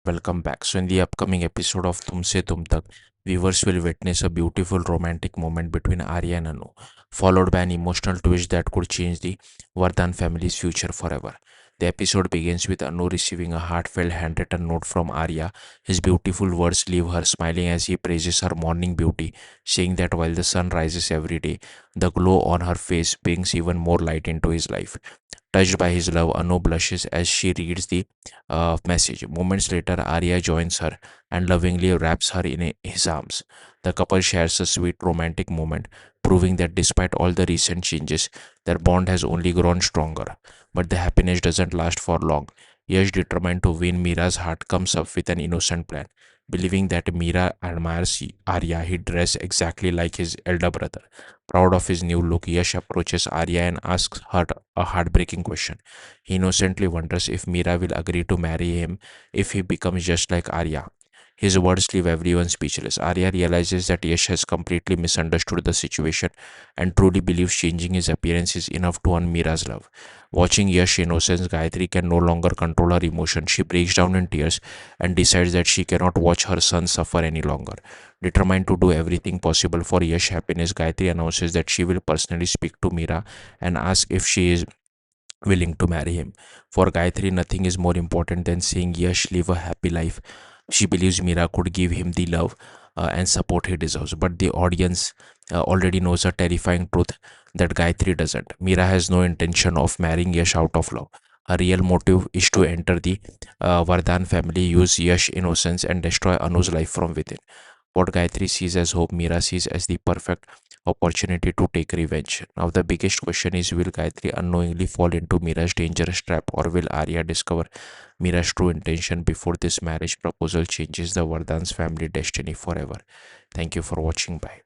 welcome back. So, in the upcoming episode of Tumse Tum Tak, viewers will witness a beautiful romantic moment between Arya and Anu, followed by an emotional twist that could change the Vardhan family's future forever. The episode begins with Anu receiving a heartfelt handwritten note from Arya. His beautiful words leave her smiling as he praises her morning beauty, saying that while the sun rises every day, the glow on her face brings even more light into his life. Touched by his love, Anu blushes as she reads the message. Moments later, Arya joins her and lovingly wraps her in his arms. The couple shares a sweet romantic moment, proving that despite all the recent changes, their bond has only grown stronger. But the happiness doesn't last for long. Yash, determined to win Mira's heart, comes up with an innocent plan. Believing that Mira admires Arya, he dresses exactly like his elder brother. Proud of his new look, Yash approaches Arya and asks her a heartbreaking question. He innocently wonders if Mira will agree to marry him if he becomes just like Arya. His words leave everyone speechless. Arya realizes that Yash has completely misunderstood the situation and truly believes changing his appearance is enough to earn Mira's love. Watching Yash innocence, Gayatri can no longer control her emotion. She breaks down in tears and decides that she cannot watch her son suffer any longer. Determined to do everything possible for Yash happiness, Gayatri announces that she will personally speak to Mira and ask if she is willing to marry him. For Gayatri, nothing is more important than seeing Yash live a happy life. She believes Mira could give him the love and support he deserves. But the audience already knows a terrifying truth that Gayatri doesn't. Mira has no intention of marrying Yash out of love. Her real motive is to enter the Vardhan family, use Yash innocence, and destroy Anu's life from within. What Gayatri sees as hope, Mira sees as the perfect opportunity to take revenge. Now, the biggest question is, will Gayatri unknowingly fall into Mira's dangerous trap, or will Arya discover Mira's true intention before this marriage proposal changes the Vardhan's family destiny forever? Thank you for watching. Bye.